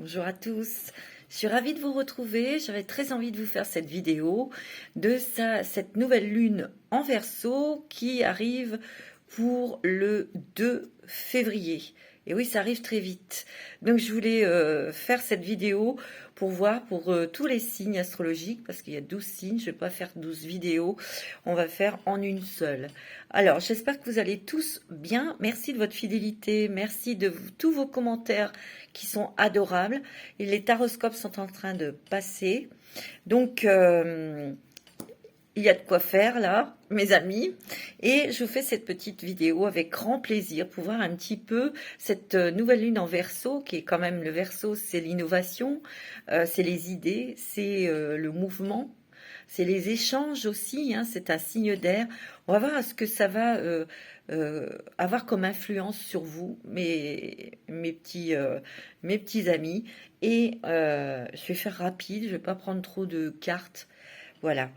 Bonjour à tous, je suis ravie de vous retrouver. J'avais très envie de vous faire cette vidéo de cette nouvelle lune en Verseau qui arrive pour le 2 février. Et oui, ça arrive très vite. Donc je voulais faire cette vidéo pour voir pour tous les signes astrologiques, parce qu'il y a 12 signes, je ne vais pas faire 12 vidéos, on va faire en une seule. Alors j'espère que vous allez tous bien, merci de votre fidélité, merci de tous vos commentaires qui sont adorables. Et les taroscopes sont en train de passer. Donc, il y a de quoi faire là, mes amis. Et je vous fais cette petite vidéo avec grand plaisir pour voir un petit peu cette nouvelle lune en Verseau, qui est quand même le Verseau, c'est l'innovation, c'est les idées, c'est le mouvement. C'est les échanges aussi, hein, c'est un signe d'air. On va voir ce que ça va avoir comme influence sur vous, mes petits amis. Et je vais faire rapide, je ne vais pas prendre trop de cartes. Voilà.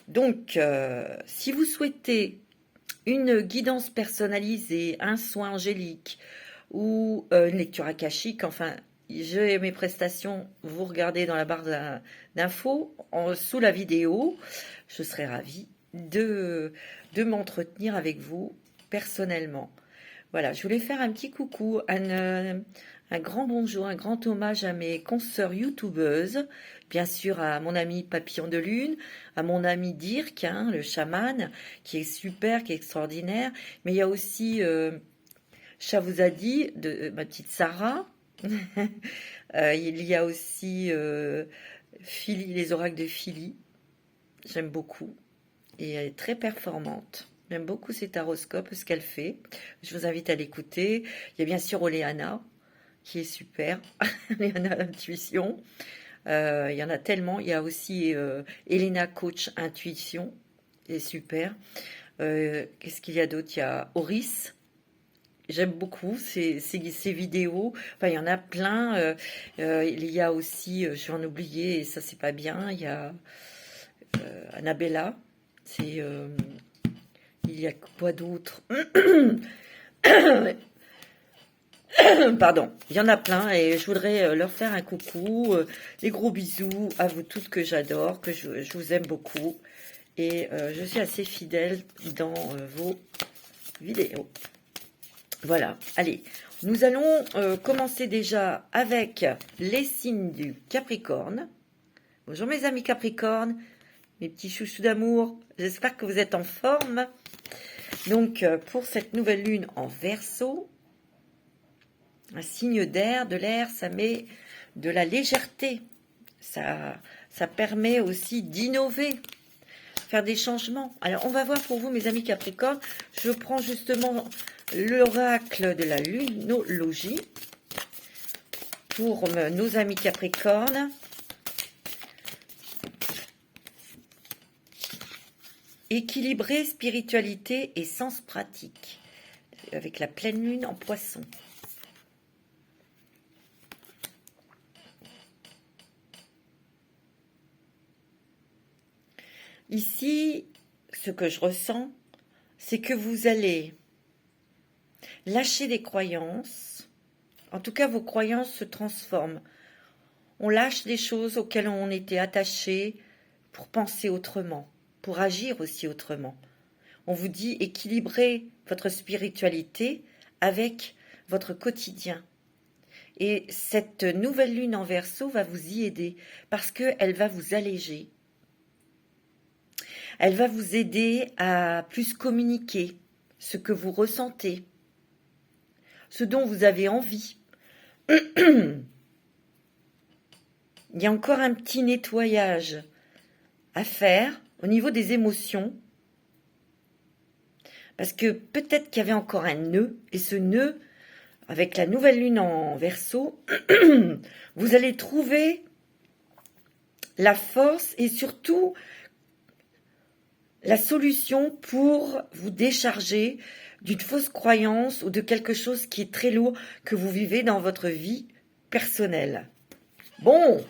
Donc, si vous souhaitez une guidance personnalisée, un soin angélique ou une lecture akashique, enfin, j'ai mes prestations, vous regardez dans la barre d'infos, sous la vidéo, je serai ravie de m'entretenir avec vous personnellement. Voilà, je voulais faire un petit coucou, un grand bonjour, un grand hommage à mes consoeurs youtubeuses, bien sûr à mon ami Papillon de Lune, à mon ami Dirk, hein, le chaman, qui est super, qui est extraordinaire, mais il y a aussi Chavuzadi, de ma petite Sarah, il y a aussi Philly, les oracles de Philly, j'aime beaucoup, et elle est très performante. J'aime beaucoup ces taroscopes, ce qu'elle fait. Je vous invite à l'écouter. Il y a bien sûr Oleana, qui est super. Oleana Intuition. Il y en a tellement. Il y a aussi Elena Coach Intuition, qui est super. Qu'est-ce qu'il y a d'autre? Il y a Horis. J'aime beaucoup ces vidéos. Enfin, il y en a plein. Il y a aussi, je vais en oublier, et ça, c'est pas bien. Il y a Annabella. C'est... il y a quoi d'autre? Pardon, il y en a plein et je voudrais leur faire un coucou, des gros bisous à vous toutes que j'adore, que je vous aime beaucoup et je suis assez fidèle dans vos vidéos. Voilà, allez, nous allons commencer déjà avec les signes du Capricorne. Bonjour mes amis Capricorne, mes petits chouchous d'amour, j'espère que vous êtes en forme. Donc, pour cette nouvelle lune en Verseau, un signe d'air, de l'air, ça met de la légèreté. Ça permet aussi d'innover, faire des changements. Alors, on va voir pour vous, mes amis Capricorne. Je prends justement l'oracle de la lunologie pour nos amis Capricorne. Équilibrer spiritualité et sens pratique, avec la pleine lune en Poisson. Ici, ce que je ressens, c'est que vous allez lâcher des croyances. En tout cas, vos croyances se transforment. On lâche des choses auxquelles on était attaché pour penser autrement, pour agir aussi autrement. On vous dit équilibrer votre spiritualité avec votre quotidien. Et cette nouvelle lune en Verseau va vous y aider parce qu'elle va vous alléger. Elle va vous aider à plus communiquer ce que vous ressentez, ce dont vous avez envie. Il y a encore un petit nettoyage à faire au niveau des émotions. Parce que peut-être qu'il y avait encore un nœud, et ce nœud, avec la nouvelle lune en Verseau, vous allez trouver la force et surtout la solution pour vous décharger d'une fausse croyance ou de quelque chose qui est très lourd que vous vivez dans votre vie personnelle. Bon.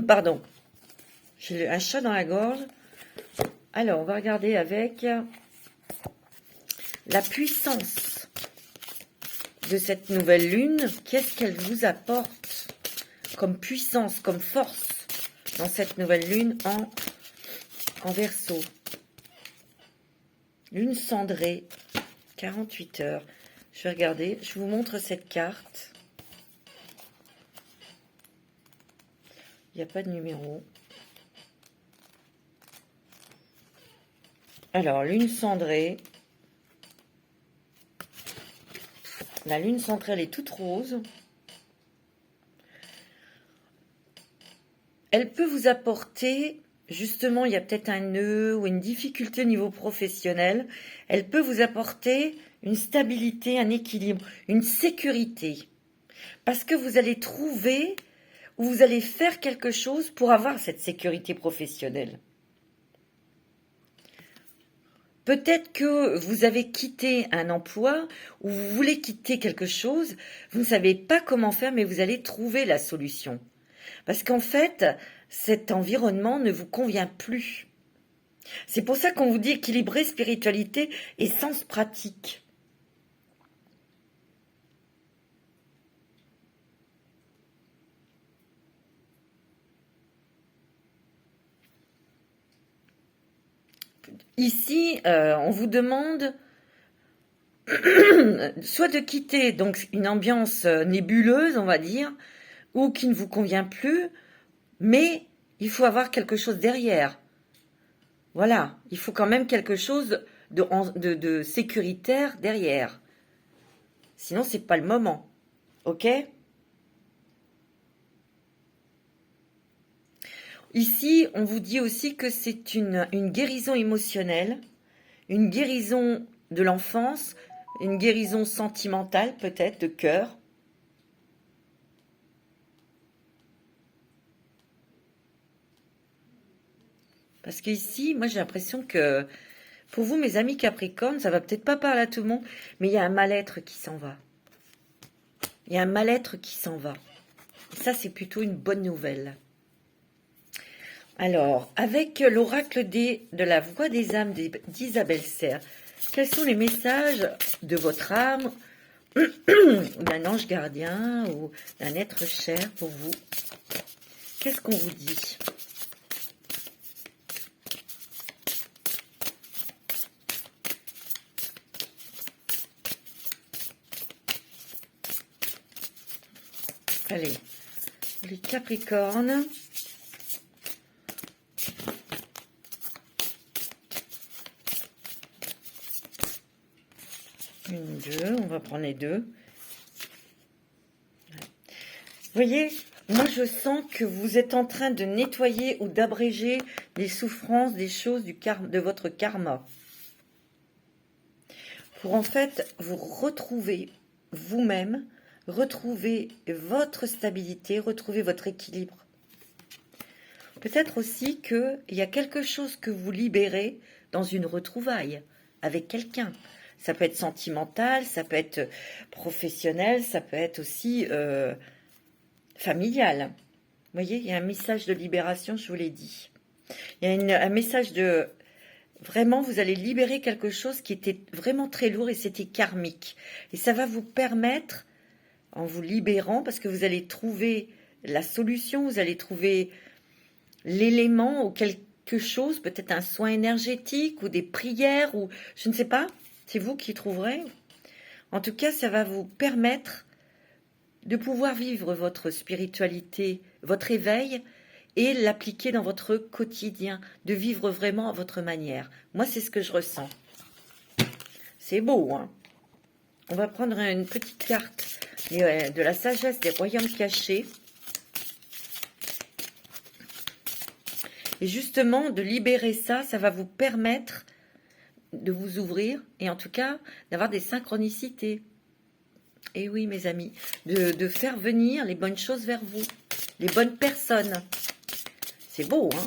Pardon. J'ai un chat dans la gorge. Alors, on va regarder avec la puissance de cette nouvelle lune, qu'est-ce qu'elle vous apporte comme puissance, comme force dans cette nouvelle lune en Verseau. Lune cendrée, 48 heures. Je vais regarder, je vous montre cette carte. Il n'y a pas de numéro. Alors, lune cendrée. La lune cendrée, elle est toute rose. Elle peut vous apporter, justement, il y a peut-être un nœud ou une difficulté au niveau professionnel. Elle peut vous apporter une stabilité, un équilibre, une sécurité. Parce que vous allez trouver ou vous allez faire quelque chose pour avoir cette sécurité professionnelle. Peut-être que vous avez quitté un emploi ou vous voulez quitter quelque chose, vous ne savez pas comment faire, mais vous allez trouver la solution. Parce qu'en fait, cet environnement ne vous convient plus. C'est pour ça qu'on vous dit équilibrer spiritualité et sens pratique. Ici, on vous demande soit de quitter donc une ambiance nébuleuse, on va dire, ou qui ne vous convient plus, mais il faut avoir quelque chose derrière. Voilà, il faut quand même quelque chose de sécuritaire derrière. Sinon, c'est pas le moment. Ok ? Ici, on vous dit aussi que c'est une guérison émotionnelle, une guérison de l'enfance, une guérison sentimentale peut-être, de cœur. Parce qu'ici, moi j'ai l'impression que pour vous, mes amis Capricorne, ça va peut-être pas parler à tout le monde, mais il y a un mal-être qui s'en va. Il y a un mal-être qui s'en va. Et ça, c'est plutôt une bonne nouvelle. Alors, avec l'oracle de la voix des âmes d'Isabelle Serre, quels sont les messages de votre âme, d'un ange gardien ou d'un être cher pour vous? Qu'est-ce qu'on vous dit? Allez, les Capricornes. Une, deux, on va prendre les deux. Vous voyez, moi je sens que vous êtes en train de nettoyer ou d'abréger les souffrances, des choses de votre karma. Pour en fait vous retrouver vous-même, retrouver votre stabilité, retrouver votre équilibre. Peut-être aussi qu'il y a quelque chose que vous libérez dans une retrouvaille avec quelqu'un. Ça peut être sentimental, ça peut être professionnel, ça peut être aussi familial. Vous voyez, il y a un message de libération, je vous l'ai dit. Il y a un message de... Vraiment, vous allez libérer quelque chose qui était vraiment très lourd et c'était karmique. Et ça va vous permettre, en vous libérant, parce que vous allez trouver la solution, vous allez trouver l'élément ou quelque chose, peut-être un soin énergétique ou des prières, ou je ne sais pas, c'est vous qui trouverez. En tout cas, ça va vous permettre de pouvoir vivre votre spiritualité, votre éveil, et l'appliquer dans votre quotidien, de vivre vraiment à votre manière. Moi, c'est ce que je ressens. C'est beau, hein? On va prendre une petite carte de la sagesse des royaumes cachés. Et justement, de libérer ça, ça va vous permettre de vous ouvrir et en tout cas d'avoir des synchronicités. Et oui, mes amis, de faire venir les bonnes choses vers vous, les bonnes personnes. C'est beau, hein?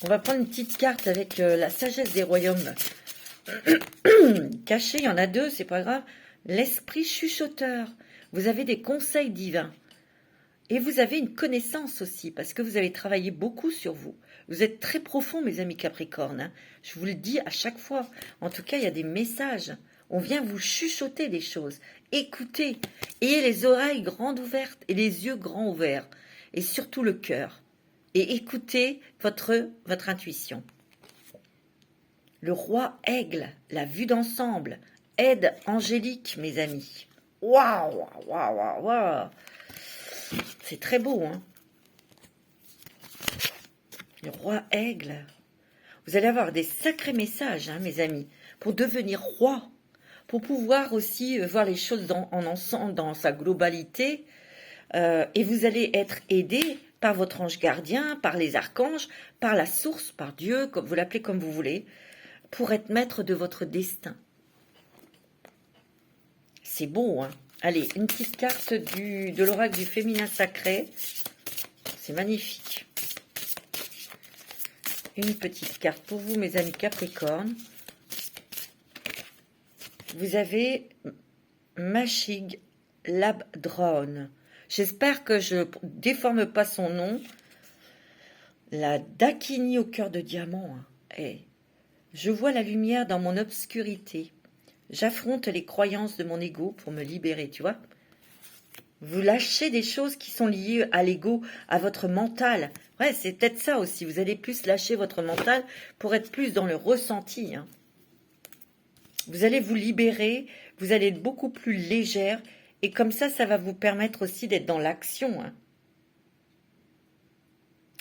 On va prendre une petite carte avec la sagesse des royaumes cachés. Il y en a deux, c'est pas grave. L'esprit chuchoteur. Vous avez des conseils divins. Et vous avez une connaissance aussi, parce que vous avez travaillé beaucoup sur vous. Vous êtes très profond, mes amis Capricornes. Hein. Je vous le dis à chaque fois. En tout cas, il y a des messages. On vient vous chuchoter des choses. Écoutez. Ayez les oreilles grandes ouvertes et les yeux grands ouverts. Et surtout le cœur. Et écoutez votre intuition. Le roi aigle, la vue d'ensemble, aide angélique, mes amis. Waouh, waouh, waouh, waouh. C'est très beau, hein. Le roi aigle. Vous allez avoir des sacrés messages, hein, mes amis, pour devenir roi, pour pouvoir aussi voir les choses en ensemble, dans sa globalité. Et vous allez être aidé par votre ange gardien, par les archanges, par la source, par Dieu, comme vous l'appelez comme vous voulez, pour être maître de votre destin. C'est beau, hein. Allez, une petite carte de l'oracle du féminin sacré. C'est magnifique. Une petite carte pour vous, mes amis Capricorne. Vous avez Machig Labdrone. J'espère que je ne déforme pas son nom. La Dakini au cœur de diamant. Hein. Hey. Je vois la lumière dans mon obscurité. J'affronte les croyances de mon ego pour me libérer, tu vois. Vous lâchez des choses qui sont liées à l'ego, à votre mental. Ouais, c'est peut-être ça aussi. Vous allez plus lâcher votre mental pour être plus dans le ressenti. Hein. Vous allez vous libérer, vous allez être beaucoup plus légère. Et comme ça va vous permettre aussi d'être dans l'action. Hein.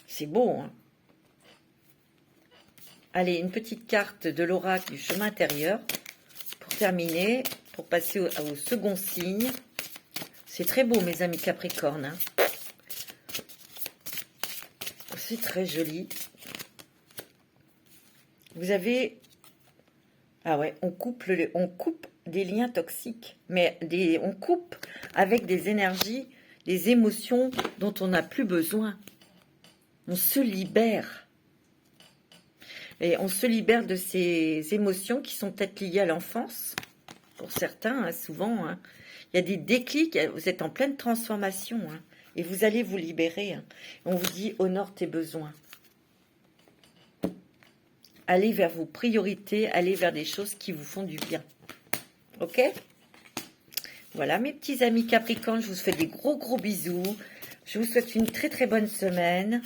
C'est beau, hein. Allez, une petite carte de l'oracle du chemin intérieur. Pour terminer, pour passer au second signe. C'est très beau, mes amis Capricorne. Hein. C'est très joli. Vous avez... Ah ouais, on coupe des liens toxiques. Mais on coupe avec des énergies, des émotions dont on n'a plus besoin. On se libère. Et on se libère de ces émotions qui sont peut-être liées à l'enfance. Pour certains, hein, souvent, hein. Il y a des déclics, vous êtes en pleine transformation. Hein, et vous allez vous libérer. Hein. On vous dit, honore tes besoins. Allez vers vos priorités, allez vers des choses qui vous font du bien. Ok? Voilà, mes petits amis Capricorne, je vous fais des gros bisous. Je vous souhaite une très très bonne semaine.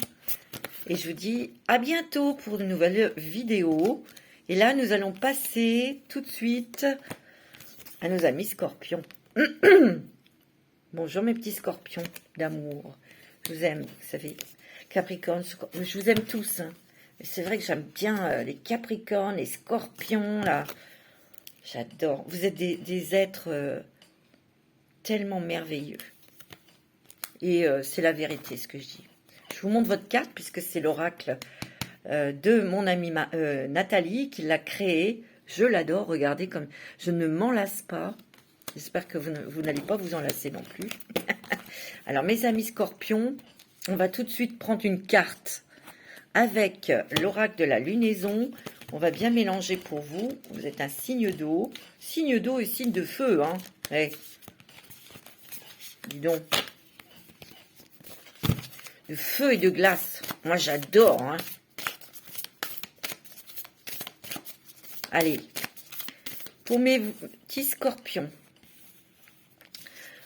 Et je vous dis à bientôt pour une nouvelle vidéo. Et là, nous allons passer tout de suite à nos amis scorpions. Bonjour mes petits scorpions d'amour. Je vous aime, vous savez. Capricorne, je vous aime tous. Hein. C'est vrai que j'aime bien les capricornes, les scorpions, là. J'adore. Vous êtes des êtres tellement merveilleux. Et c'est la vérité, ce que je dis. Je vous montre votre carte, puisque c'est l'oracle de mon amie Nathalie, qui l'a créé. Je l'adore, regardez comme je ne m'en lasse pas. J'espère que vous n'allez pas vous en lasser non plus. Alors, mes amis scorpions, on va tout de suite prendre une carte avec l'oracle de la lunaison. On va bien mélanger pour vous. Vous êtes un signe d'eau. Signe d'eau et signe de feu. Hein. Hey. Dis donc. De feu et de glace. Moi, j'adore. Hein. Allez. Pour mes petits scorpions.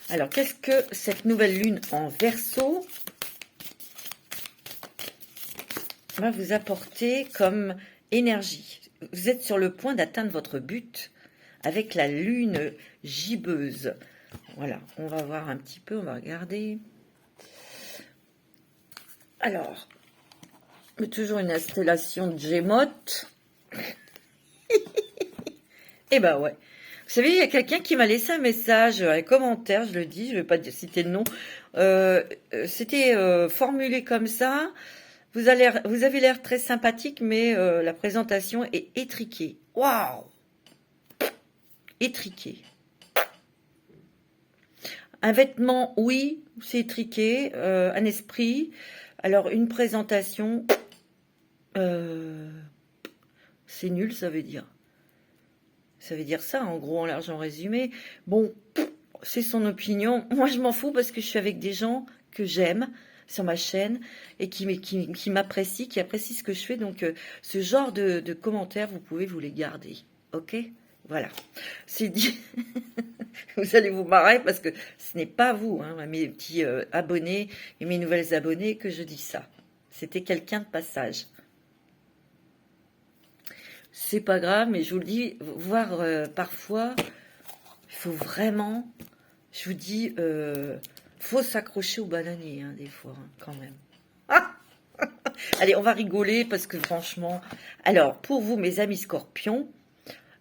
Alors, qu'est-ce que cette nouvelle lune en Verseau va vous apporter comme énergie? Vous êtes sur le point d'atteindre votre but avec la lune gibbeuse. Voilà, on va voir un petit peu, on va regarder. Alors, toujours une installation de Gémote. Eh ben ouais. Vous savez, il y a quelqu'un qui m'a laissé un message, un commentaire, je le dis, je ne vais pas citer le nom. C'était formulé comme ça. Vous avez l'air très sympathique, mais la présentation est étriquée. Waouh! Étriquée. Un vêtement, oui, c'est étriqué. Un esprit. Alors, une présentation, c'est nul, ça veut dire. Ça veut dire ça, en gros, en large, en résumé. Bon, c'est son opinion. Moi, je m'en fous parce que je suis avec des gens que j'aime sur ma chaîne et qui m'apprécient, qui apprécient ce que je fais. Donc, ce genre de commentaires, vous pouvez vous les garder. Ok? Voilà, c'est dit. Vous allez vous marrer parce que ce n'est pas vous, hein, mes petits abonnés et mes nouvelles abonnées, que je dis ça. C'était quelqu'un de passage. C'est pas grave, mais je vous le dis, voir parfois, il faut vraiment, je vous dis, faut s'accrocher au bananier, hein, des fois, hein, quand même. Ah, allez, on va rigoler parce que franchement, alors, pour vous, mes amis scorpions,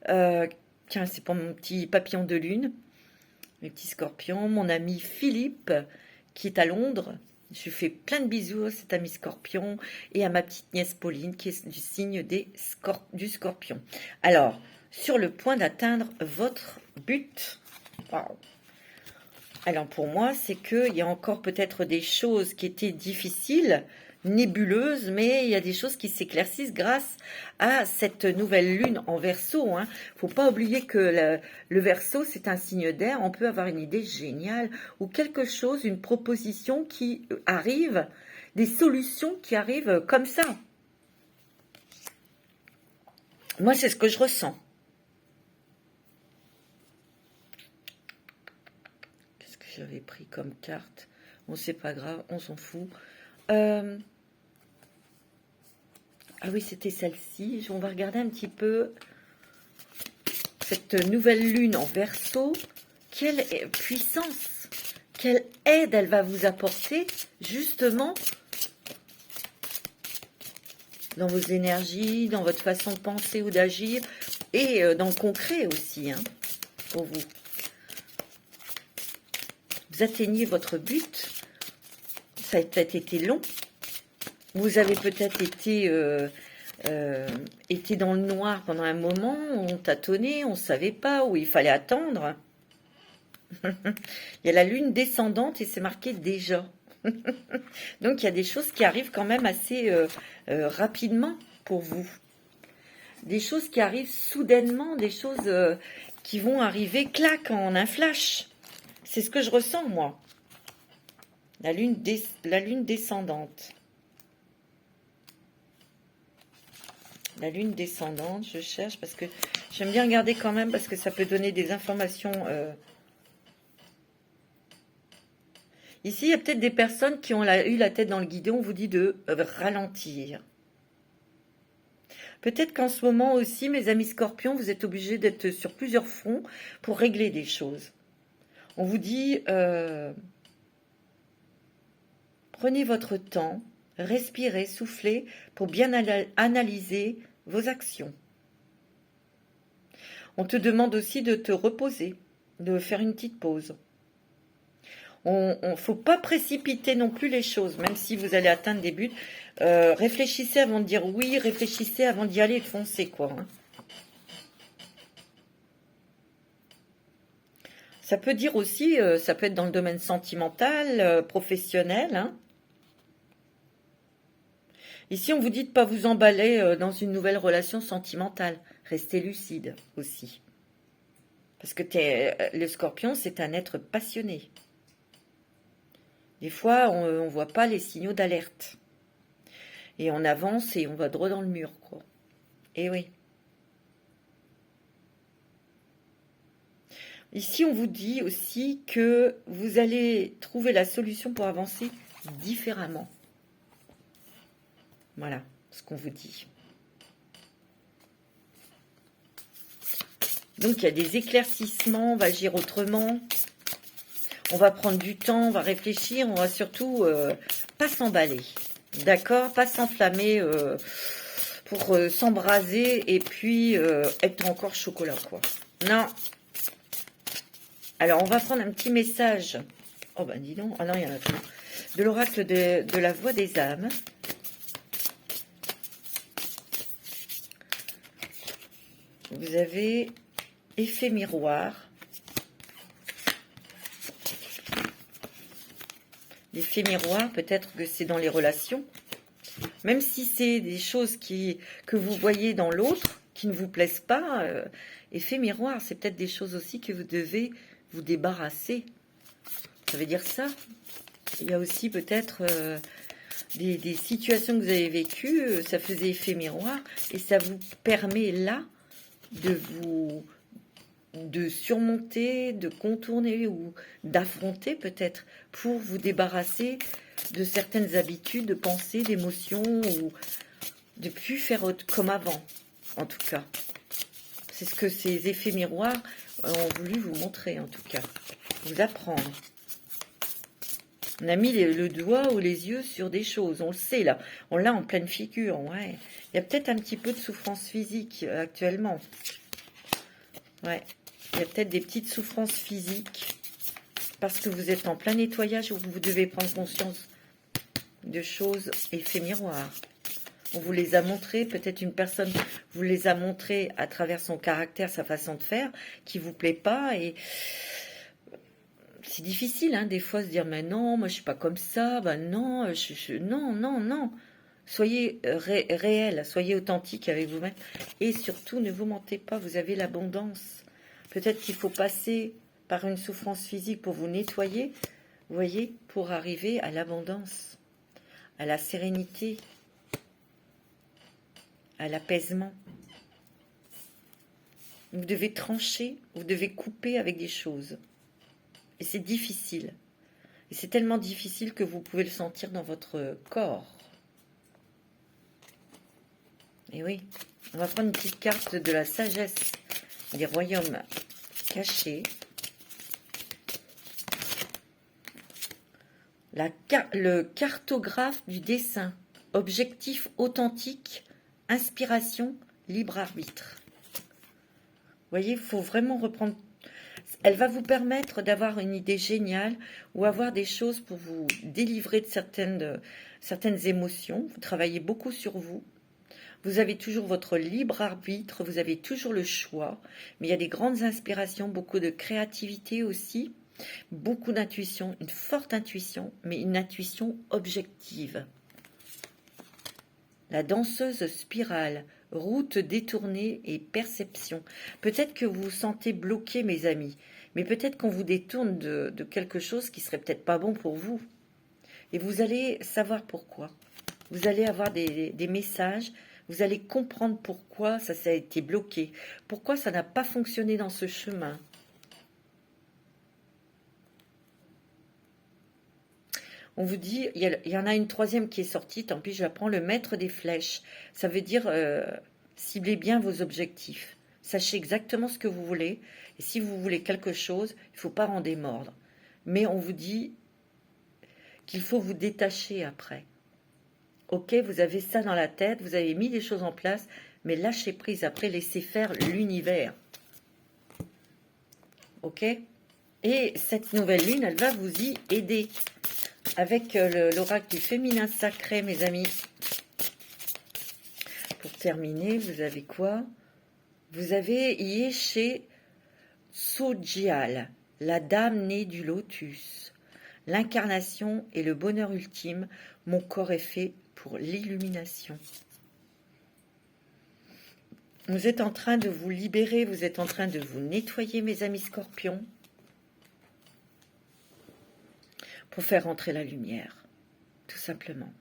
tiens, c'est pour mon petit papillon de lune, mes petits scorpions, mon ami Philippe, qui est à Londres. Je lui fais plein de bisous à cet ami scorpion et à ma petite nièce Pauline, qui est du signe du scorpion. Alors, sur le point d'atteindre votre but. Wow. Alors, pour moi, c'est qu'il y a encore peut-être des choses qui étaient difficiles, nébuleuses, mais il y a des choses qui s'éclaircissent grâce à cette nouvelle lune en Verseau. Hein. Faut pas oublier que le Verseau, c'est un signe d'air. On peut avoir une idée géniale ou quelque chose, une proposition qui arrive, des solutions qui arrivent comme ça. Moi, c'est ce que je ressens. Qu'est-ce que j'avais pris comme carte? Bon, c'est pas grave, on s'en fout. Ah oui, c'était celle-ci. On va regarder un petit peu cette nouvelle lune en Verseau. Quelle puissance, quelle aide elle va vous apporter, justement, dans vos énergies, dans votre façon de penser ou d'agir, et dans le concret aussi, hein, pour vous. Vous atteignez votre but. Ça a peut-être été long. Vous avez peut-être été dans le noir pendant un moment, on tâtonnait, on ne savait pas où il fallait attendre. Il y a la lune descendante et c'est marqué déjà. Donc il y a des choses qui arrivent quand même assez rapidement pour vous. Des choses qui arrivent soudainement, des choses qui vont arriver clac en un flash. C'est ce que je ressens moi. La lune descendante. La lune descendante, je cherche parce que j'aime bien regarder quand même parce que ça peut donner des informations. Ici, il y a peut-être des personnes qui ont eu la tête dans le guidon. On vous dit de ralentir. Peut-être qu'en ce moment aussi, mes amis scorpions, vous êtes obligés d'être sur plusieurs fronts pour régler des choses. On vous dit, prenez votre temps. Respirez, soufflez pour bien analyser vos actions. On te demande aussi de te reposer, de faire une petite pause. On ne faut pas précipiter non plus les choses, même si vous allez atteindre des buts. Réfléchissez avant de dire oui, réfléchissez avant d'y aller et de foncer, quoi. Hein. Ça peut dire aussi, ça peut être dans le domaine sentimental, professionnel, hein. Ici, on vous dit de ne pas vous emballer dans une nouvelle relation sentimentale. Restez lucide aussi. Parce que le scorpion, c'est un être passionné. Des fois, on ne voit pas les signaux d'alerte. Et on avance et on va droit dans le mur, quoi. Et oui. Ici, on vous dit aussi que vous allez trouver la solution pour avancer différemment. Voilà ce qu'on vous dit. Donc, il y a des éclaircissements, on va agir autrement. On va prendre du temps, on va réfléchir, on va surtout pas s'emballer. D'accord? Pas s'enflammer pour s'embraser et puis être encore chocolat, quoi. Non. Alors, on va prendre un petit message. Oh, ben dis donc. Ah non, il y en a plus. De l'oracle de la voix des âmes. Vous avez effet miroir. L'effet miroir, peut-être que c'est dans les relations. Même si c'est des choses que vous voyez dans l'autre, qui ne vous plaisent pas, effet miroir, c'est peut-être des choses aussi que vous devez vous débarrasser. Ça veut dire ça. Il y a aussi peut-être des situations que vous avez vécues, ça faisait effet miroir, et ça vous permet là de de surmonter, de contourner ou d'affronter peut-être pour vous débarrasser de certaines habitudes, de pensées, d'émotions ou de plus faire comme avant, en tout cas. C'est ce que ces effets miroirs ont voulu vous montrer, en tout cas. Vous apprendre. On a mis le doigt ou les yeux sur des choses, on le sait là. On l'a en pleine figure, ouais. Il y a peut-être un petit peu de souffrance physique actuellement. Ouais. Il y a peut-être des petites souffrances physiques parce que vous êtes en plein nettoyage où vous devez prendre conscience de choses, effets miroirs. On vous les a montrés, peut-être une personne vous les a montrés à travers son caractère, sa façon de faire, qui vous plaît pas. Et c'est difficile, hein, des fois, de se dire, mais non, moi je suis pas comme ça, ben non, non, non, non. Soyez réel, soyez authentique avec vous-même. Et surtout, ne vous mentez pas, vous avez l'abondance. Peut-être qu'il faut passer par une souffrance physique pour vous nettoyer, vous voyez, pour arriver à l'abondance, à la sérénité, à l'apaisement. Vous devez trancher, vous devez couper avec des choses. Et c'est difficile. Et c'est tellement difficile que vous pouvez le sentir dans votre corps. Et oui, on va prendre une petite carte de la sagesse des royaumes cachés. Le cartographe du dessin. Objectif authentique, inspiration, libre arbitre. Vous voyez, il faut vraiment reprendre. Elle va vous permettre d'avoir une idée géniale ou avoir des choses pour vous délivrer de certaines émotions. Vous travaillez beaucoup sur vous. Vous avez toujours votre libre arbitre, vous avez toujours le choix. Mais il y a des grandes inspirations, beaucoup de créativité aussi, beaucoup d'intuition, une forte intuition, mais une intuition objective. La danseuse spirale, route détournée et perception. Peut-être que vous vous sentez bloqué, mes amis, mais peut-être qu'on vous détourne de quelque chose qui serait peut-être pas bon pour vous. Et vous allez savoir pourquoi. Vous allez avoir des messages, vous allez comprendre pourquoi ça a été bloqué, pourquoi ça n'a pas fonctionné dans ce chemin. On vous dit, il y en a une troisième qui est sortie, tant pis, je la prends, le maître des flèches. Ça veut dire ciblez bien vos objectifs. Sachez exactement ce que vous voulez. Et si vous voulez quelque chose, il ne faut pas en démordre. Mais on vous dit qu'il faut vous détacher après. Ok, vous avez ça dans la tête, vous avez mis des choses en place, mais lâchez prise après, laissez faire l'univers. Ok? Et cette nouvelle lune, elle va vous y aider. Avec l'oracle du féminin sacré, mes amis. Pour terminer, vous avez quoi? Vous avez Yeshe Tsogyal, la dame née du lotus. L'incarnation et le bonheur ultime, mon corps est fait pour l'illumination. Vous êtes en train de vous libérer, vous êtes en train de vous nettoyer, mes amis scorpions, pour faire entrer la lumière, tout simplement.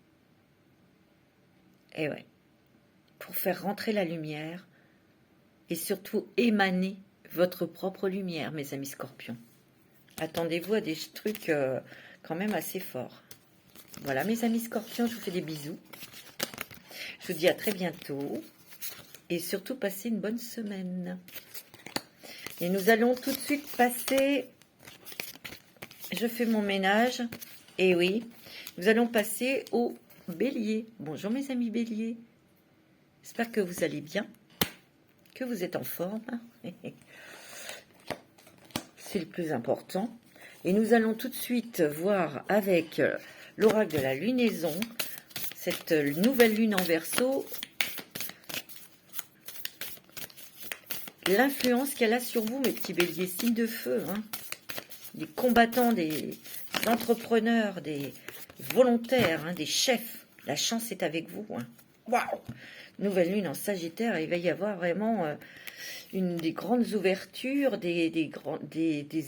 Et ouais, pour faire rentrer la lumière et surtout émaner votre propre lumière, mes amis scorpions. Attendez-vous à des trucs quand même assez forts. Voilà, mes amis scorpions, je vous fais des bisous. Je vous dis à très bientôt. Et surtout, passez une bonne semaine. Et nous allons tout de suite passer... Je fais mon ménage. Et oui, nous allons passer au bélier. Bonjour mes amis béliers. J'espère que vous allez bien, que vous êtes en forme. C'est le plus important. Et nous allons tout de suite voir avec l'oracle de la lunaison, cette nouvelle lune en Verseau, l'influence qu'elle a sur vous, mes petits béliers, signes de feu, hein. Des combattants, des entrepreneurs, des volontaires, hein, des chefs. La chance est avec vous. Hein. Waouh! Nouvelle lune en Sagittaire, il va y avoir vraiment des grandes ouvertures, des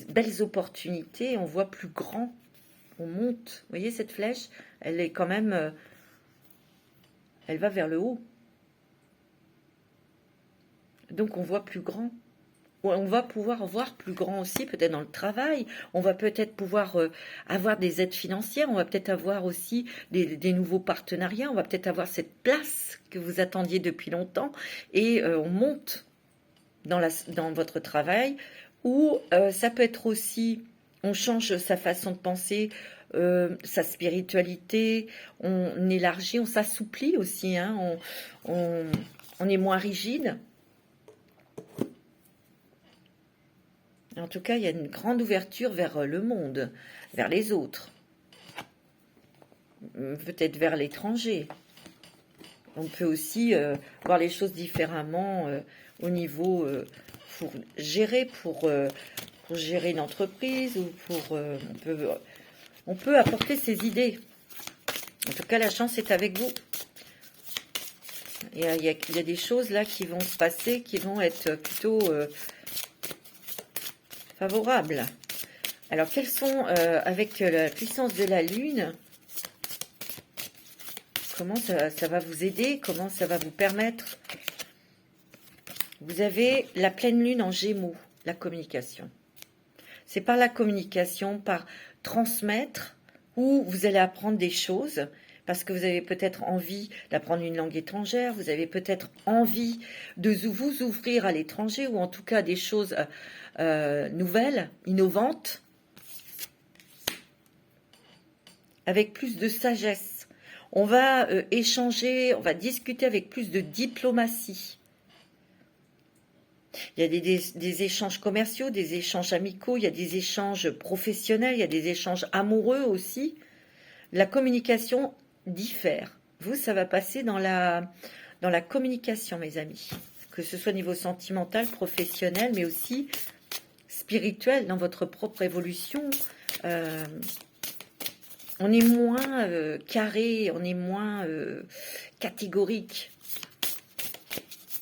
belles opportunités. On voit plus grand, on monte. Vous voyez cette flèche? Elle est quand même... elle va vers le haut. Donc on voit plus grand. on va pouvoir voir plus grand aussi, peut-être dans le travail. On va peut-être pouvoir avoir des aides financières. On va peut-être avoir aussi des nouveaux partenariats. On va peut-être avoir cette place que vous attendiez depuis longtemps. Et on monte dans votre travail. Ou ça peut être aussi, on change sa façon de penser, sa spiritualité. On élargit, on s'assouplit aussi. Hein, on est moins rigide. En tout cas, il y a une grande ouverture vers le monde, vers les autres, peut-être vers l'étranger. On peut aussi voir les choses différemment au niveau pour gérer une entreprise ou on peut apporter ses idées. En tout cas, la chance est avec vous. Il y a des choses là qui vont se passer, qui vont être plutôt favorables. Alors, quels sont, avec la puissance de la Lune, comment ça va vous aider? Comment ça va vous permettre? Vous avez la pleine Lune en Gémeaux, la communication. C'est par la communication, par transmettre, où vous allez apprendre des choses, parce que vous avez peut-être envie d'apprendre une langue étrangère, vous avez peut-être envie de vous ouvrir à l'étranger, ou en tout cas des choses nouvelles, innovantes, avec plus de sagesse. On va échanger, on va discuter avec plus de diplomatie. Il y a des échanges commerciaux, des échanges amicaux, il y a des échanges professionnels, il y a des échanges amoureux aussi. La communication diffère. Vous, ça va passer dans la communication, mes amis. Que ce soit au niveau sentimental, professionnel, mais aussi spirituel, dans votre propre évolution. On est moins carré, on est moins catégorique.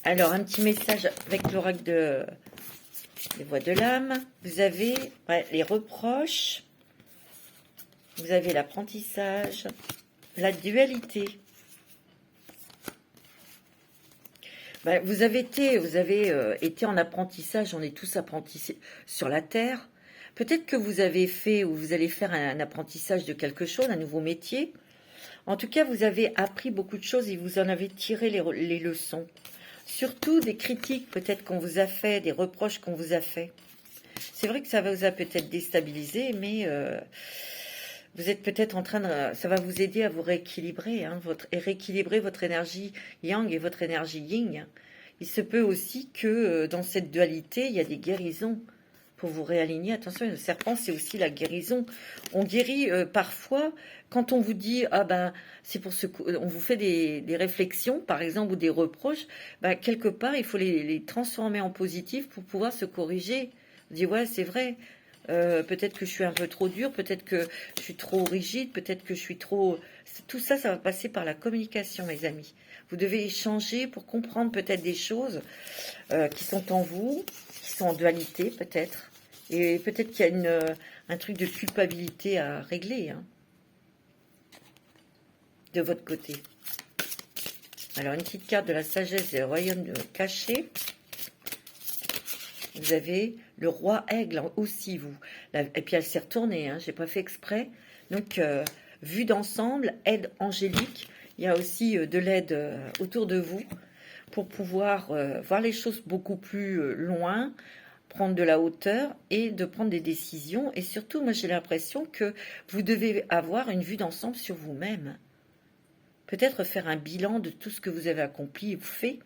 Alors, un petit message avec l'oracle des voix de l'âme. Vous avez les reproches, vous avez l'apprentissage, la dualité. Vous avez été en apprentissage, on est tous apprentis sur la Terre. Peut-être que vous avez fait ou vous allez faire un apprentissage de quelque chose, un nouveau métier. En tout cas, vous avez appris beaucoup de choses et vous en avez tiré les leçons. Surtout des critiques peut-être qu'on vous a fait, des reproches qu'on vous a fait. C'est vrai que ça vous a peut-être déstabilisé, mais vous êtes peut-être en train de... Ça va vous aider à vous rééquilibrer, hein, et rééquilibrer votre énergie yang et votre énergie yin. Il se peut aussi que dans cette dualité, il y a des guérisons pour vous réaligner. Attention, le serpent, c'est aussi la guérison. On guérit parfois quand on vous dit, ah ben, c'est pour ce on vous fait des réflexions, par exemple, ou des reproches, quelque part, il faut les transformer en positif pour pouvoir se corriger. On dit, ouais, c'est vrai, peut-être que je suis un peu trop dure, peut-être que je suis trop rigide, peut-être que je suis trop... Tout ça, ça va passer par la communication, mes amis. Vous devez échanger pour comprendre peut-être des choses qui sont en vous, qui sont en dualité peut-être. Et peut-être qu'il y a un truc de culpabilité à régler, hein, de votre côté. Alors, une petite carte de la sagesse des royaumes cachés. Vous avez le roi aigle aussi, vous. Et puis, elle s'est retournée, hein, je n'ai pas fait exprès. Donc, vue d'ensemble, aide angélique. Il y a aussi de l'aide autour de vous pour pouvoir voir les choses beaucoup plus loin, prendre de la hauteur et de prendre des décisions. Et surtout, moi, j'ai l'impression que vous devez avoir une vue d'ensemble sur vous-même. Peut-être faire un bilan de tout ce que vous avez accompli ou fait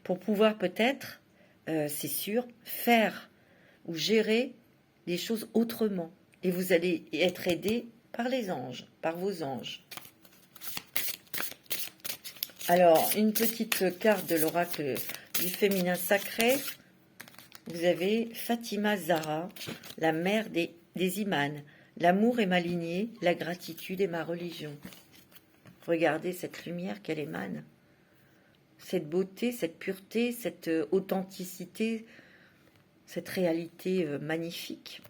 pour pouvoir peut-être, c'est sûr, faire ou gérer les choses autrement. Et vous allez être aidé par les anges, par vos anges. Alors, une petite carte de l'oracle du féminin sacré. Vous avez Fatima Zahra, la mère des imams. L'amour est ma lignée, la gratitude est ma religion. Regardez cette lumière qu'elle émane. Cette beauté, cette pureté, cette authenticité, cette réalité magnifique.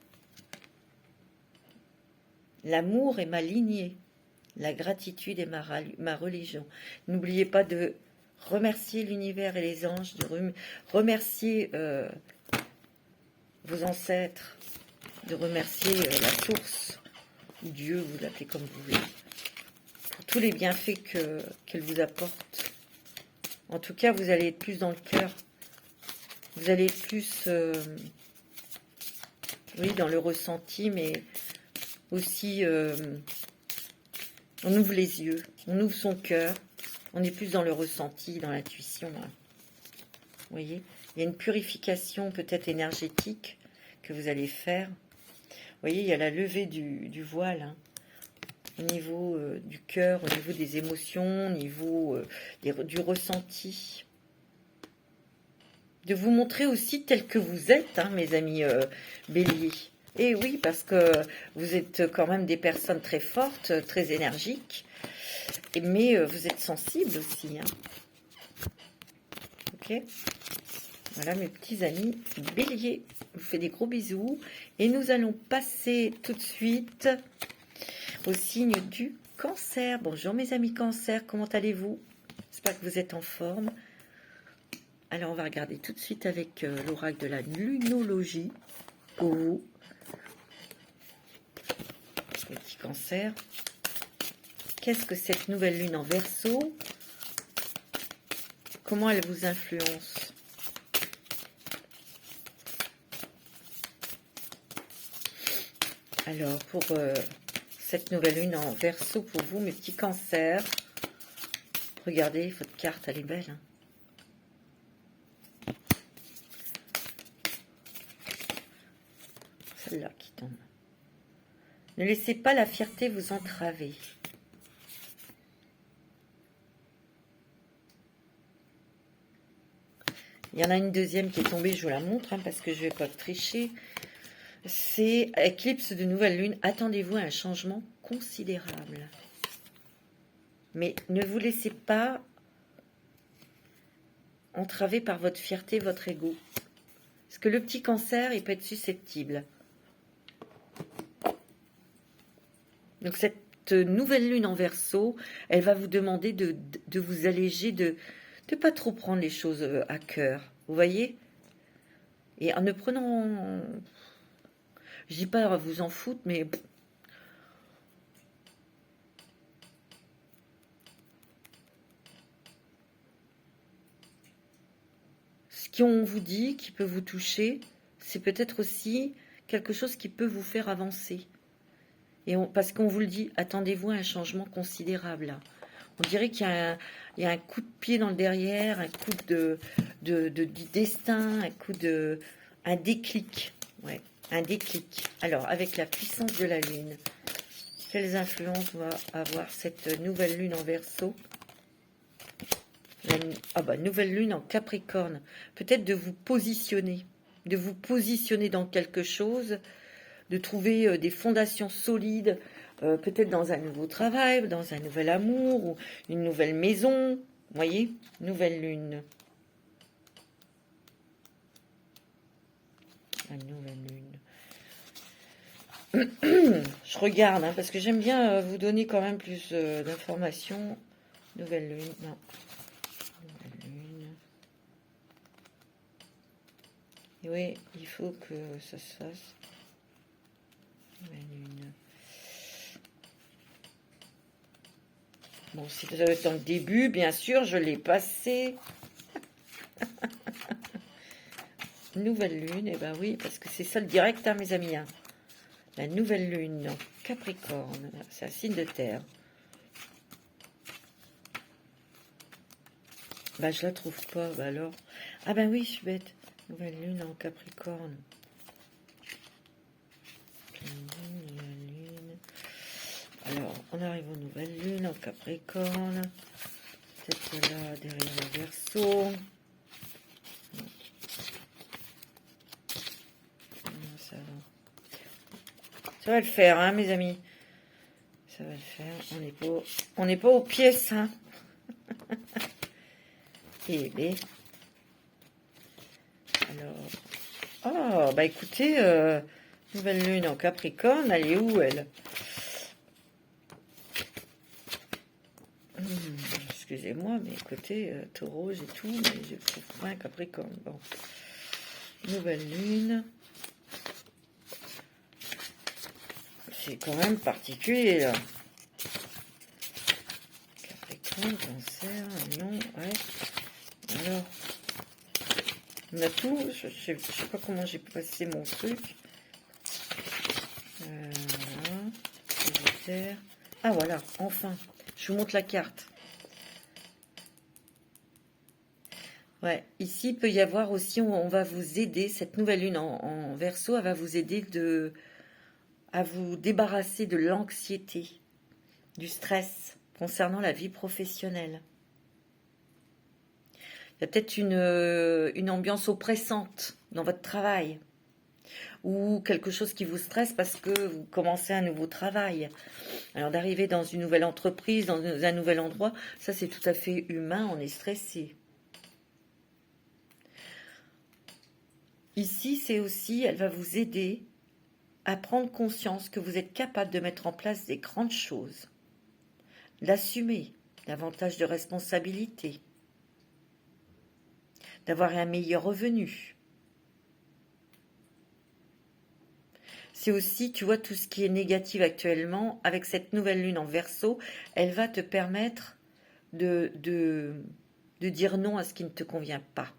L'amour est ma lignée, la gratitude est ma religion. N'oubliez pas de remercier l'univers et les anges, de remercier vos ancêtres, de remercier la source, ou Dieu, vous l'appelez comme vous voulez, pour tous les bienfaits qu'elle vous apporte. En tout cas, vous allez être plus dans le cœur. Vous allez être plus, oui, dans le ressenti, mais aussi, on ouvre les yeux, on ouvre son cœur. On est plus dans le ressenti, dans l'intuition. Hein. Vous voyez, il y a une purification peut-être énergétique que vous allez faire. Vous voyez, il y a la levée du voile, hein, au niveau du cœur, au niveau des émotions, au niveau du ressenti. De vous montrer aussi tel que vous êtes, hein, mes amis béliers. Et oui, parce que vous êtes quand même des personnes très fortes, très énergiques. Mais vous êtes sensibles aussi. Hein. Ok. Voilà mes petits amis béliers. Je vous fais des gros bisous. Et nous allons passer tout de suite au signe du cancer. Bonjour mes amis cancer, comment allez-vous? J'espère que vous êtes en forme. Alors on va regarder tout de suite avec l'oracle de la lunologie pour vous. Petit cancer. Qu'est-ce que cette nouvelle lune en Verseau? Comment elle vous influence? Alors, pour cette nouvelle lune en Verseau, pour vous, mes petits cancers, regardez, votre carte, elle est belle. Hein. Celle-là qui tombe. Ne laissez pas la fierté vous entraver. Il y en a une deuxième qui est tombée, je vous la montre, hein, parce que je ne vais pas tricher. C'est éclipse de nouvelle lune. Attendez-vous à un changement considérable. Mais ne vous laissez pas entraver par votre fierté, votre ego. Parce que le petit cancer, il peut être susceptible. Donc cette nouvelle lune en Verseau, elle va vous demander de vous alléger, de ne pas trop prendre les choses à cœur. Vous voyez? Et en ne prenant... Je dis pas vous en foutre, mais... Ce qu'on vous dit, qui peut vous toucher, c'est peut-être aussi quelque chose qui peut vous faire avancer. Et parce qu'on vous le dit, attendez-vous à un changement considérable. Là. On dirait qu'il y a un coup de pied dans le derrière, un coup du destin, un déclic. Ouais, un déclic. Alors, avec la puissance de la Lune, quelles influences va avoir cette nouvelle Lune en Verseau? Nouvelle Lune en Capricorne. Peut-être de vous positionner dans quelque chose, de trouver des fondations solides, peut-être dans un nouveau travail, dans un nouvel amour, ou une nouvelle maison. Vous voyez, nouvelle lune. La nouvelle lune. Je regarde, hein, parce que j'aime bien vous donner quand même plus d'informations. Nouvelle lune, non. Nouvelle lune. Et oui, il faut que ça se fasse. Nouvelle lune. Bon, si vous êtes dans le début, bien sûr, je l'ai passé. Nouvelle lune, et ben oui, parce que c'est ça le direct, hein, mes amis. Hein. La nouvelle lune, en Capricorne, c'est un signe de terre. Bah, je la trouve pas, bah alors. Ah ben oui, je suis bête. Nouvelle lune en Capricorne. Nouvelle lune. Alors, on arrive aux nouvelles lunes en Capricorne. Peut-être là, derrière le Verseau. Ça va le faire, hein, mes amis. Ça va le faire. On n'est pas aux pièces, hein. Et B. Alors, bah écoutez, nouvelle lune en Capricorne, elle est où, elle? excusez-moi, mais côté taureau, j'ai tout, mais je trouve pas un Capricorne. Bon. Nouvelle lune. C'est quand même particulier, là. Capricorne, Cancer, non, ouais. Alors, on a tout. Je sais pas comment j'ai passé mon truc. Voilà. Sagittaire. Ah, voilà, enfin. Je vous montre la carte. Ouais, ici, il peut y avoir aussi, on va vous aider, cette nouvelle lune en Verseau, elle va vous aider à vous débarrasser de l'anxiété, du stress concernant la vie professionnelle. Il y a peut-être une ambiance oppressante dans votre travail ou quelque chose qui vous stresse parce que vous commencez un nouveau travail. Alors d'arriver dans une nouvelle entreprise, dans un nouvel endroit, ça c'est tout à fait humain, on est stressé. Ici, c'est aussi, elle va vous aider à prendre conscience que vous êtes capable de mettre en place des grandes choses, d'assumer davantage de responsabilités, d'avoir un meilleur revenu. C'est aussi, tu vois, tout ce qui est négatif actuellement, avec cette nouvelle lune en Verseau, elle va te permettre de dire non à ce qui ne te convient pas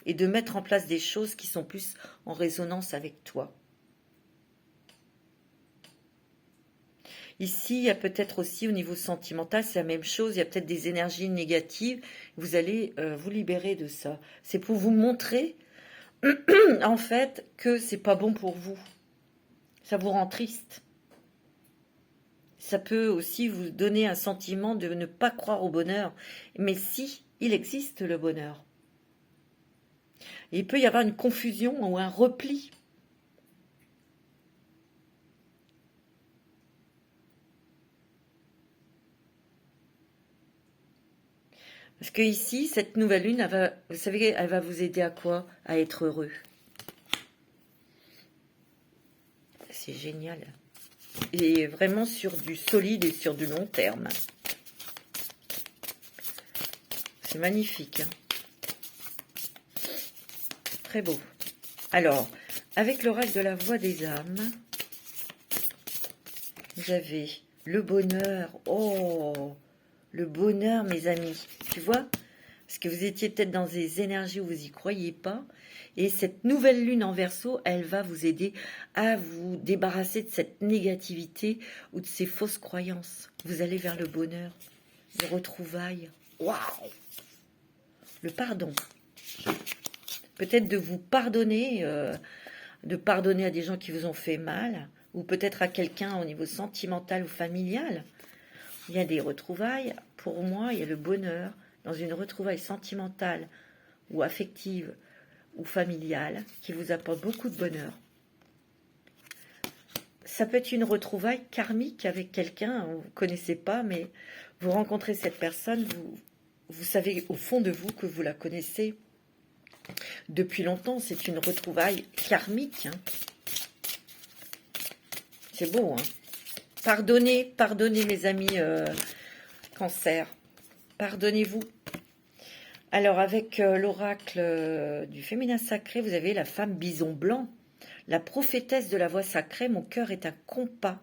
et de mettre en place des choses qui sont plus en résonance avec toi. Ici, il y a peut-être aussi au niveau sentimental, c'est la même chose, il y a peut-être des énergies négatives, vous allez vous libérer de ça. C'est pour vous montrer, en fait, que c'est pas bon pour vous. Ça vous rend triste. Ça peut aussi vous donner un sentiment de ne pas croire au bonheur. Mais si, il existe le bonheur. Il peut y avoir une confusion ou un repli. Parce que ici, cette nouvelle lune, vous savez, elle va vous aider à quoi? À être heureux. C'est génial. Et vraiment sur du solide et sur du long terme. C'est magnifique. Hein. Très beau. Alors, avec l'oracle de la voix des âmes, vous avez le bonheur. Oh, le bonheur, mes amis. Tu vois? Parce que vous étiez peut-être dans des énergies où vous n'y croyez pas. Et cette nouvelle lune en Verseau, elle va vous aider à vous débarrasser de cette négativité ou de ces fausses croyances. Vous allez vers le bonheur, les retrouvailles. Waouh! Le pardon. Peut-être de vous pardonner, de pardonner à des gens qui vous ont fait mal, ou peut-être à quelqu'un au niveau sentimental ou familial. Il y a des retrouvailles. Pour moi, il y a le bonheur dans une retrouvaille sentimentale ou affective ou familiale qui vous apporte beaucoup de bonheur. Ça peut être une retrouvaille karmique avec quelqu'un, vous ne connaissez pas, mais vous rencontrez cette personne, vous savez au fond de vous que vous la connaissez depuis longtemps. C'est une retrouvaille karmique. Hein. C'est beau, hein. Pardonnez mes amis Cancer. Pardonnez-vous. Alors, avec l'oracle du féminin sacré, vous avez la femme bison blanc, la prophétesse de la voix sacrée. Mon cœur est un compas,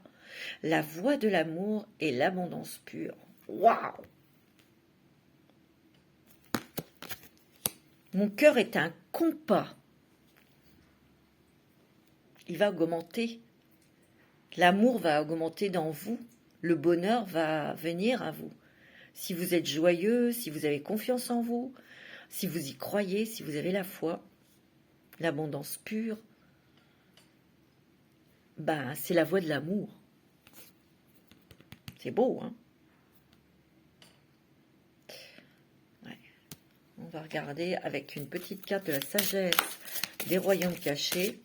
la voix de l'amour et l'abondance pure. Waouh! Mon cœur est un compas. Il va augmenter. L'amour va augmenter dans vous. Le bonheur va venir à vous. Si vous êtes joyeux, si vous avez confiance en vous, si vous y croyez, si vous avez la foi, l'abondance pure, ben, c'est la voie de l'amour. C'est beau, hein? Ouais. On va regarder avec une petite carte de la sagesse des royaumes cachés.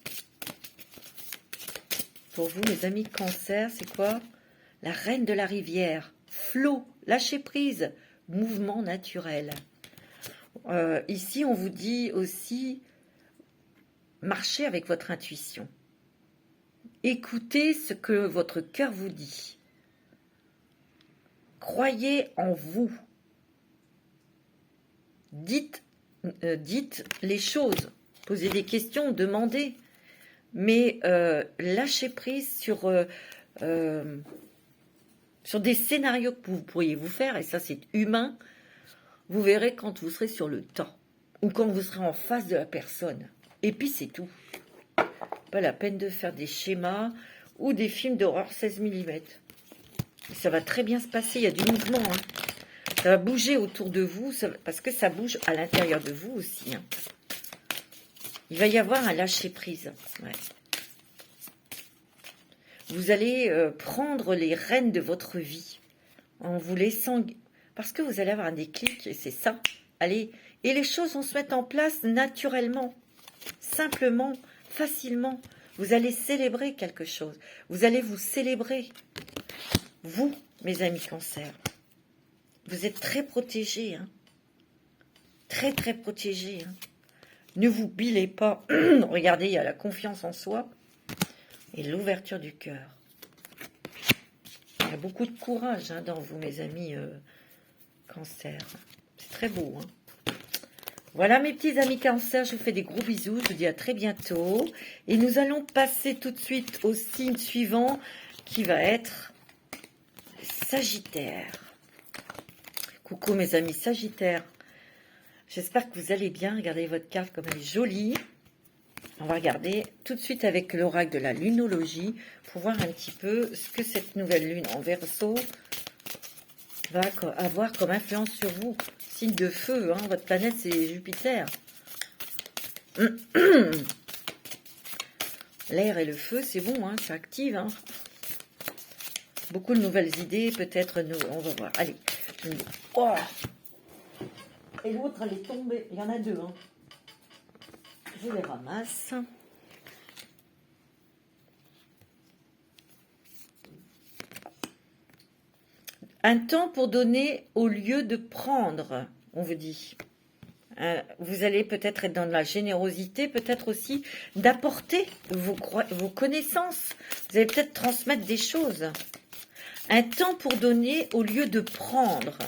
Pour vous, les amis Cancer, c'est quoi? La reine de la rivière, flot, lâcher prise, mouvement naturel. Ici, on vous dit aussi, marchez avec votre intuition. Écoutez ce que votre cœur vous dit. Croyez en vous. dites les choses, posez des questions, demandez, mais lâchez prise sur des scénarios que vous pourriez vous faire, et ça c'est humain. Vous verrez quand vous serez sur le temps, ou quand vous serez en face de la personne. Et puis c'est tout. Pas la peine de faire des schémas ou des films d'horreur 16 mm. Ça va très bien se passer, il y a du mouvement. Hein. Ça va bouger autour de vous, parce que ça bouge à l'intérieur de vous aussi. Hein. Il va y avoir un lâcher-prise. Ouais. Vous allez prendre les rênes de votre vie en vous laissant... Parce que vous allez avoir un déclic, et c'est ça. Allez, et les choses vont se mettre en place naturellement, simplement, facilement. Vous allez célébrer quelque chose. Vous allez vous célébrer. Vous, mes amis Cancer, vous êtes très protégés. Hein. Très, très protégés. Hein. Ne vous bilez pas. Regardez, il y a la confiance en soi et l'ouverture du cœur. Il y a beaucoup de courage hein, dans vous, mes amis Cancer. C'est très beau. Hein. Voilà mes petits amis Cancer, je vous fais des gros bisous, je vous dis à très bientôt. Et nous allons passer tout de suite au signe suivant qui va être Sagittaire. Coucou mes amis Sagittaires. J'espère que vous allez bien. Regardez votre carte comme elle est jolie. On va regarder tout de suite avec l'oracle de la lunologie pour voir un petit peu ce que cette nouvelle lune en Verseau va avoir comme influence sur vous. Signe de feu, hein, votre planète c'est Jupiter. L'air et le feu, c'est bon, hein, ça active. Hein. Beaucoup de nouvelles idées, peut-être, on va voir. Allez. Oh. Et l'autre, elle est tombée. Il y en a deux. Hein. Je les ramasse. Un temps pour donner au lieu de prendre, on vous dit. Vous allez peut-être être dans la générosité, peut-être aussi d'apporter vos connaissances. Vous allez peut-être transmettre des choses. Un temps pour donner au lieu de prendre.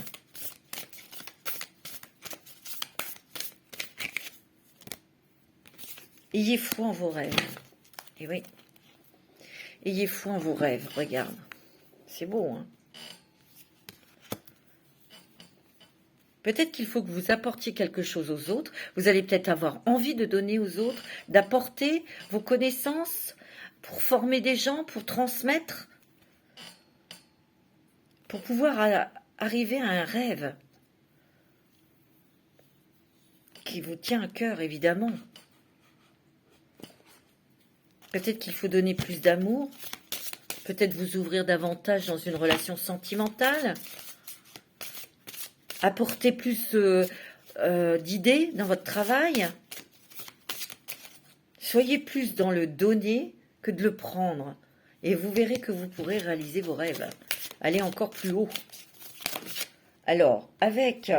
Ayez foi en vos rêves. Et oui. Ayez foi en vos rêves. Regarde. C'est beau, hein. Peut-être qu'il faut que vous apportiez quelque chose aux autres. Vous allez peut-être avoir envie de donner aux autres, d'apporter vos connaissances pour former des gens, pour transmettre, pour pouvoir arriver à un rêve qui vous tient à cœur, évidemment. Peut-être qu'il faut donner plus d'amour, peut-être vous ouvrir davantage dans une relation sentimentale, apporter plus d'idées dans votre travail. Soyez plus dans le donner que de le prendre. Et vous verrez que vous pourrez réaliser vos rêves. Allez encore plus haut. Alors, avec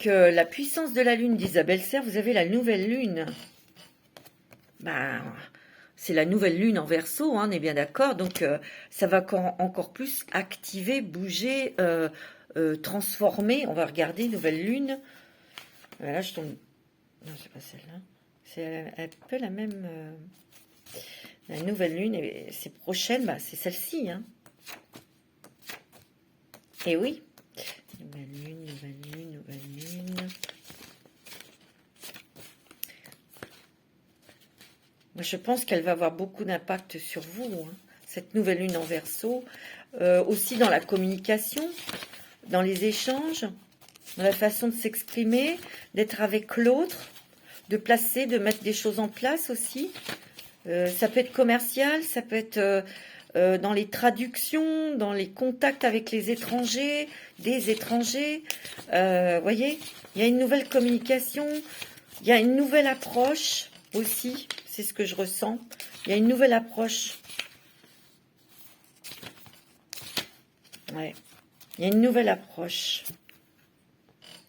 la puissance de la lune d'Isabelle Serre, vous avez la nouvelle lune. C'est la nouvelle lune en Verseau, hein, on est bien d'accord. Donc, ça va encore plus activer, bouger, transformer. On va regarder, nouvelle lune. Là, je tombe... Non, c'est pas celle-là. C'est un peu la même... La nouvelle lune, et c'est prochaine, c'est celle-ci. Hein. Et oui. Nouvelle lune, nouvelle lune, nouvelle lune. Moi, je pense qu'elle va avoir beaucoup d'impact sur vous, hein, cette nouvelle lune en Verseau. Aussi dans la communication, dans les échanges, dans la façon de s'exprimer, d'être avec l'autre, de placer, de mettre des choses en place aussi. Ça peut être commercial, ça peut être dans les traductions, dans les contacts avec les étrangers, des étrangers. Voyez, il y a une nouvelle communication, il y a une nouvelle approche aussi, c'est ce que je ressens. Il y a une nouvelle approche. Ouais, il y a une nouvelle approche.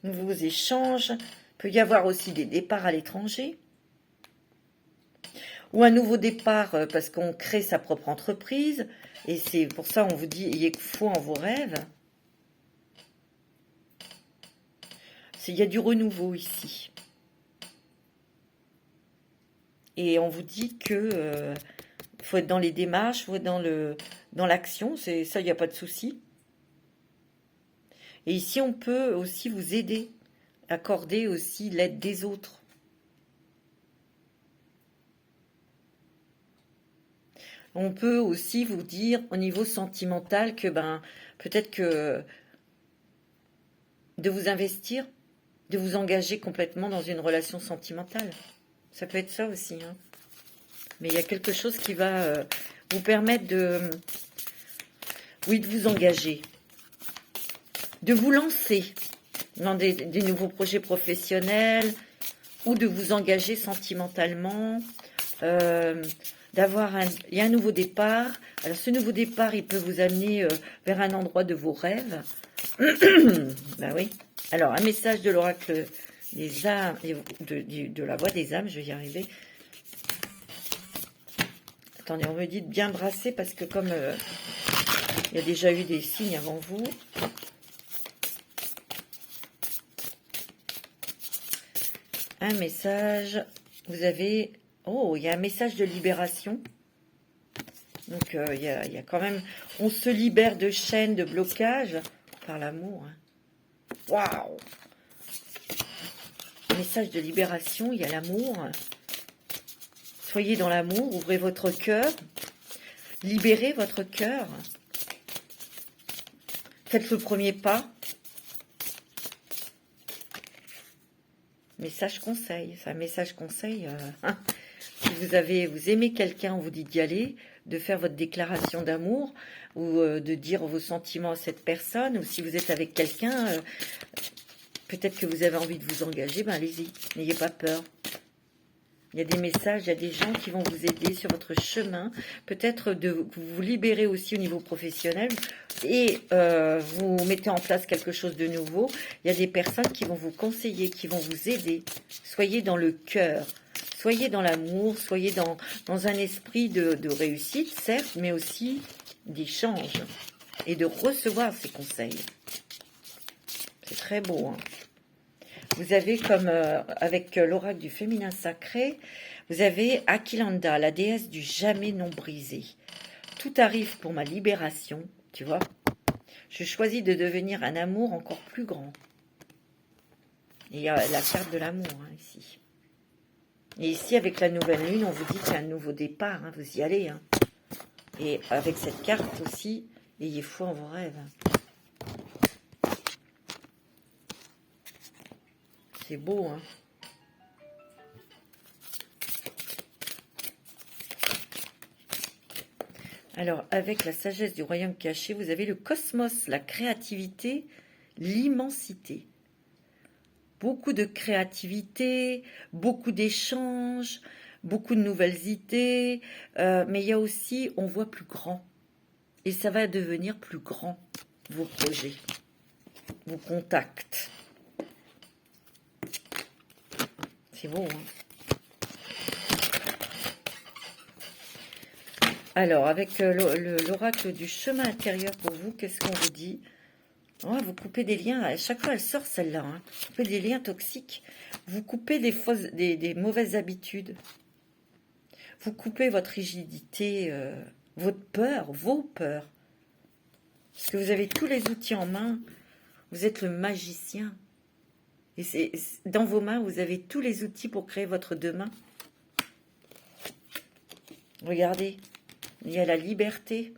Nouveaux échanges. Il peut y avoir aussi des départs à l'étranger. Ou un nouveau départ parce qu'on crée sa propre entreprise. Et c'est pour ça on vous dit, ayez foi en vos rêves. Il y a du renouveau ici. Et on vous dit que faut être dans les démarches, faut être dans l'action. C'est ça, il n'y a pas de souci. Et ici, on peut aussi vous aider, accorder aussi l'aide des autres. On peut aussi vous dire au niveau sentimental que peut-être que de vous investir, de vous engager complètement dans une relation sentimentale. Ça peut être ça aussi. Hein. Mais il y a quelque chose qui va vous permettre de vous engager, de vous lancer dans des nouveaux projets professionnels ou de vous engager sentimentalement, il y a un nouveau départ. Alors ce nouveau départ, il peut vous amener vers un endroit de vos rêves. Ben oui. Alors un message de l'oracle des âmes, de la voix des âmes, je vais y arriver. Attendez, on me dit de bien brasser parce que comme il y a déjà eu des signes avant vous. Un message, vous avez... Oh, il y a un message de libération. Donc, il y a quand même... On se libère de chaînes, de blocages par l'amour. Waouh! Message de libération, il y a l'amour. Soyez dans l'amour, ouvrez votre cœur. Libérez votre cœur. Faites le premier pas. Message conseil. C'est un message conseil. Si vous aimez quelqu'un, on vous dit d'y aller, de faire votre déclaration d'amour ou de dire vos sentiments à cette personne. Ou si vous êtes avec quelqu'un, peut-être que vous avez envie de vous engager, allez-y. N'ayez pas peur. Il y a des messages, il y a des gens qui vont vous aider sur votre chemin. Peut-être de vous libérer aussi au niveau professionnel et vous mettez en place quelque chose de nouveau. Il y a des personnes qui vont vous conseiller, qui vont vous aider. Soyez dans le cœur, soyez dans l'amour, soyez dans un esprit de réussite, certes, mais aussi d'échange et de recevoir ces conseils. C'est très beau, hein. Vous avez comme, avec l'oracle du féminin sacré, vous avez Akilanda, la déesse du jamais non brisé. Tout arrive pour ma libération, tu vois. Je choisis de devenir un amour encore plus grand. Et il y a la carte de l'amour, hein, ici. Et ici, avec la nouvelle lune, on vous dit qu'il y a un nouveau départ, hein, vous y allez. Hein. Et avec cette carte aussi, ayez foi en vos rêves. C'est beau, hein. Alors, avec la sagesse du royaume caché, vous avez le cosmos, la créativité, l'immensité. Beaucoup de créativité, beaucoup d'échanges, beaucoup de nouvelles idées, mais il y a aussi, on voit plus grand. Et ça va devenir plus grand, vos projets, vos contacts. C'est beau, hein. Alors, avec l'oracle du chemin intérieur pour vous, qu'est-ce qu'on vous dit? Oh, vous coupez des liens. À chaque fois, elle sort celle-là. Hein. Vous coupez des liens toxiques. Vous coupez des mauvaises habitudes. Vous coupez votre rigidité, votre peur, vos peurs. Parce que vous avez tous les outils en main. Vous êtes le magicien. Et dans vos mains, vous avez tous les outils pour créer votre demain. Regardez, il y a la liberté.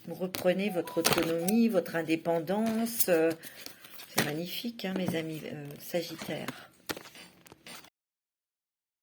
Vous reprenez votre autonomie, votre indépendance. C'est magnifique, hein, mes amis Sagittaires.